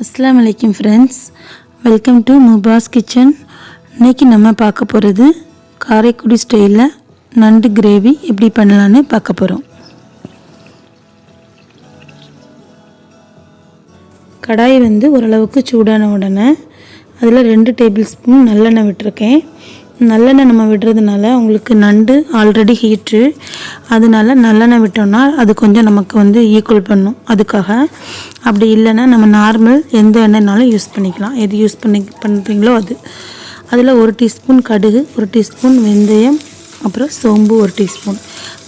अस्सलाम वालेकुम friends, welcome to मुबा's kitchen. இன்னைக்கு நம்ம பார்க்க போகிறது காரைக்குடி ஸ்டைலில் நண்டு கிரேவி எப்படி பண்ணலான்னு பார்க்க போகிறோம்। கடாய் ஓரளவுக்கு சூடான உடனே அதில் 2 டேபிள் ஸ்பூன் நல்லெண்ணெய் விட்டுருக்கேன்। நல்லெண்ணெய் நம்ம விடுறதுனால உங்களுக்கு நண்டு ஆல்ரெடி ஹீட்டு, அதனால நல்லெண்ணெய் விட்டோம்னா அது கொஞ்சம் நமக்கு ஈக்குவல் பண்ணும்। அதுக்காக அப்படி இல்லைன்னா நம்ம நார்மல் எந்த எண்ணெய்னாலும் யூஸ் பண்ணிக்கலாம், எது யூஸ் பண்ணுறீங்களோ அது। அதில் 1 டீஸ்பூன் கடுகு, 1 டீஸ்பூன் வெந்தயம், அப்புறம் சோம்பு 1 டீஸ்பூன்,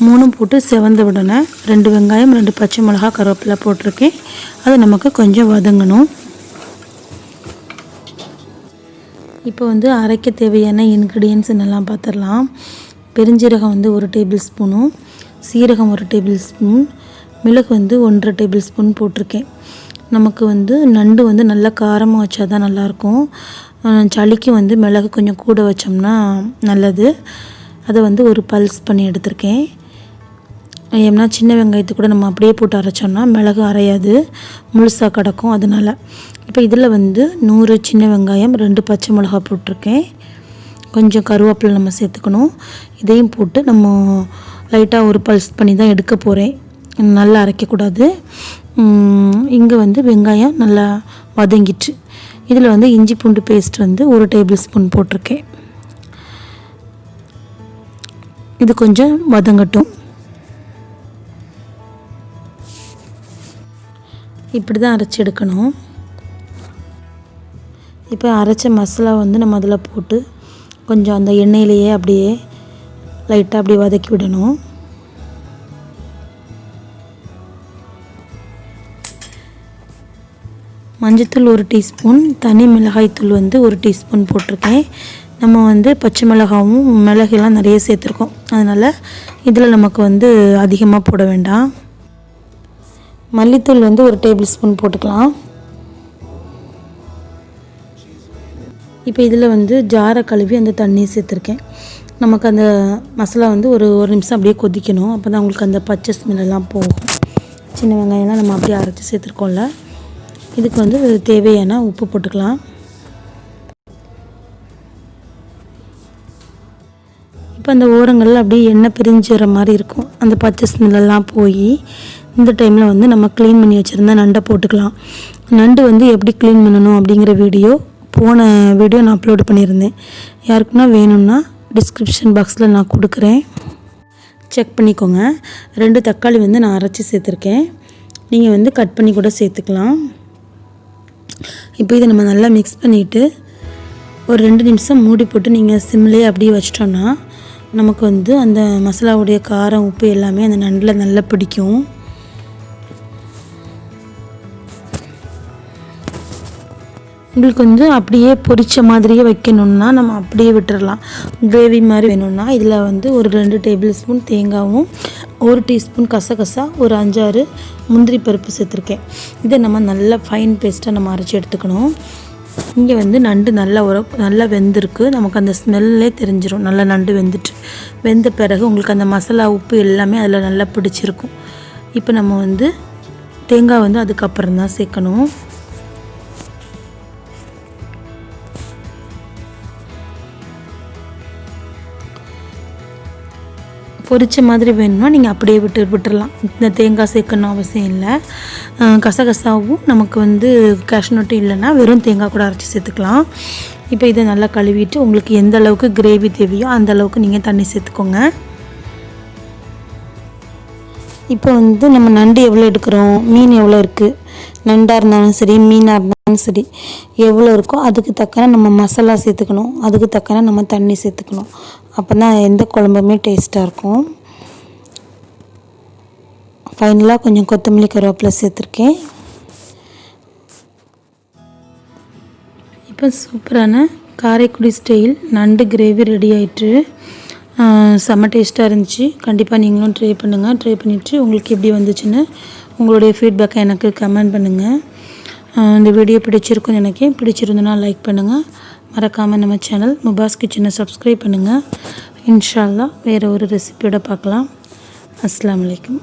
3 போட்டு செவந்த உடனே 2 வெங்காயம், 2 பச்சை மிளகாய், கருவேப்பிலை போட்டிருக்கேன்। அது நமக்கு கொஞ்சம் வதங்கணும்। இப்போ அரைக்க தேவையான இன்க்ரீடியன்ஸ் என்னெல்லாம் பார்த்துடலாம்। பெருஞ்சீரகம் 1 டேபிள் ஸ்பூனும், சீரகம் 1 டேபிள் ஸ்பூன், மிளகு 1.5 டேபிள் ஸ்பூன் போட்டிருக்கேன்। நமக்கு நண்டு நல்லா காரமாக வச்சா தான் நல்லாயிருக்கும்। சளிக்கு மிளகு கொஞ்சம் கூட வச்சோம்னா நல்லது। அதை ஒரு பல்ஸ் பண்ணி எடுத்திருக்கேன்। ஏன்னா சின்ன வெங்காயத்தை கூட நம்ம அப்படியே போட்டு அரைச்சோம்னா மிளகு அரையாது, முழுசாக கிடக்கும்। அதனால் இப்போ இதில் 100 சின்ன வெங்காயம், 2 பச்சை மிளகாய் போட்டிருக்கேன்। கொஞ்சம் கருவேப்பிலை நம்ம சேர்த்துக்கணும்। இதையும் போட்டு நம்ம லைட்டாக ஒரு பல்ஸ் பண்ணி தான் எடுக்க போகிறேன், நல்லா அரைக்கக்கூடாது। இங்கே வெங்காயம் நல்லா வதங்கிட்டு இதில் இஞ்சி பூண்டு பேஸ்ட் 1 டேபிள் ஸ்பூன் போட்டிருக்கேன்। இது கொஞ்சம் வதங்கட்டும்। இப்படி தான் அரைச்சி எடுக்கணும்। இப்போ அரைச்ச மசாலா நம்ம அதில் போட்டு கொஞ்சம் அந்த எண்ணெயிலேயே அப்படியே லைட்டாக அப்படியே வதக்கி விடணும்। மஞ்சத்தூள் 1 டீஸ்பூன், தனி மிளகாய்த்தூள் 1 டீஸ்பூன் போட்டிருக்கேன்। நம்ம பச்சை மிளகாவும் மிளகெல்லாம் நிறைய சேர்த்துருக்கோம், அதனால் இதில் நமக்கு அதிகமாக போட வேண்டாம்। மல்லித்தூள் 1 டேபிள் ஸ்பூன் போட்டுக்கலாம்। இப்போ இதில் ஜாரை கழுவி அந்த தண்ணியை சேர்த்துருக்கேன்। நமக்கு அந்த மசாலா ஒரு நிமிஷம் அப்படியே கொதிக்கணும், அப்போ தான் உங்களுக்கு அந்த பச்சை ஸ்மெல்லாம் போகும்। சின்ன வெங்காயம்லாம் நம்ம அப்படியே அரைச்சி சேர்த்துருக்கோம்ல, இதுக்கு தேவையான உப்பு போட்டுக்கலாம்। இப்போ அந்த ஓரங்களில் அப்படியே எண்ணெய் பிரிஞ்சுற மாதிரி இருக்கும், அந்த பச்சை ஸ்மெல்லாம் போய் இந்த டைமில் நம்ம க்ளீன் பண்ணி வச்சுருந்தா நண்டை போட்டுக்கலாம்। நண்டு எப்படி க்ளீன் பண்ணணும் அப்படிங்கிற போன வீடியோ நான் அப்லோட் பண்ணியிருந்தேன், யாருக்குன்னா வேணும்னா டிஸ்கிரிப்ஷன் பாக்ஸில் நான் கொடுக்குறேன், செக் பண்ணிக்கோங்க। 2 தக்காளி நான் அரைச்சி சேர்த்துருக்கேன், நீங்கள் கட் பண்ணி கூட சேர்த்துக்கலாம்। இப்போ இதை நம்ம நல்லா மிக்ஸ் பண்ணிவிட்டு ஒரு 2 நிமிஷம் மூடி போட்டு நீங்கள் சிம்லேயே அப்படியே வச்சிட்டோன்னா நமக்கு அந்த மசாலாவுடைய காரம், உப்பு எல்லாமே அந்த நண்டில் நல்லா பிடிக்கும்। உங்களுக்கு அப்படியே பொரிச்ச மாதிரியே வைக்கணுன்னா நம்ம அப்படியே விட்டுடலாம்। கிரேவி மாதிரி வேணும்னா இதில் ஒரு 2 டேபிள் ஸ்பூன் தேங்காயும், 1 டீஸ்பூன் கசகசா, ஒரு 5-6 முந்திரி பருப்பு சேர்த்துருக்கேன்। இதை நம்ம நல்லா ஃபைன் பேஸ்ட்டாக நம்ம அரைச்சி எடுத்துக்கணும்। இங்கே நண்டு நல்லா வெந்திருக்கு, நமக்கு அந்த ஸ்மெல்லே தெரிஞ்சிடும், நல்லா நண்டு வெந்த பிறகு உங்களுக்கு அந்த மசாலா, உப்பு எல்லாமே அதில் நல்லா பிடிச்சிருக்கும்। இப்போ நம்ம தேங்காய் அதுக்கப்புறம் தான் சேர்க்கணும்। பொரிச்ச மாதிரி வேணும்னா நீங்கள் அப்படியே விட்டுடலாம், இந்த தேங்காய் சேர்க்கணும் அவசியம் இல்லை। கசகசாவும் நமக்கு கேஷ்நட்டும் இல்லைன்னா வெறும் தேங்காய் கூட அரைச்சி சேர்த்துக்கலாம்। இப்போ இதை நல்லா கழுவிட்டு உங்களுக்கு எந்த அளவுக்கு கிரேவி தேவையோ அந்த அளவுக்கு நீங்கள் தண்ணி சேர்த்துக்கோங்க। இப்போ நம்ம நண்டு எவ்வளோ எடுக்கிறோம், மீன் எவ்வளோ இருக்குது, நண்டாக இருந்தாலும் சரி மீனாக இருந்தாலும் சரி எவ்வளோ இருக்கோ அதுக்கு தக்கன நம்ம மசாலா சேர்த்துக்கணும், அதுக்கு தக்கன நம்ம தண்ணி சேர்த்துக்கணும், அப்போ தான் எந்த குழம்புமே டேஸ்ட்டாக இருக்கும்। ஃபைனலாக கொஞ்சம் கொத்தமல்லி, கருவேப்பிலை சேர்த்துருக்கேன்। இப்போ சூப்பரான காரைக்குடி ஸ்டைல் நண்டு கிரேவி ரெடி ஆயிட்டு, செம்ம டேஸ்ட்டாக இருந்துச்சு। கண்டிப்பாக நீங்களும் ட்ரை பண்ணுங்கள்। ட்ரை பண்ணிவிட்டு உங்களுக்கு எப்படி வந்துச்சுன்னு உங்களுடைய ஃபீட்பேக்கை எனக்கு கமெண்ட் பண்ணுங்கள்। இந்த வீடியோ பிடிச்சிருக்குன்னு நினைக்கிறேன், பிடிச்சிருந்தனா லைக் பண்ணுங்கள், மறக்காமல் நம்ம சேனல் முபா's கிச்சனை சப்ஸ்கிரைப் பண்ணுங்கள்। இன்ஷா அல்லாஹ் வேறு ஒரு ரெசிபியோட பார்க்கலாம்। அஸ்ஸலாமு அலைக்கும்।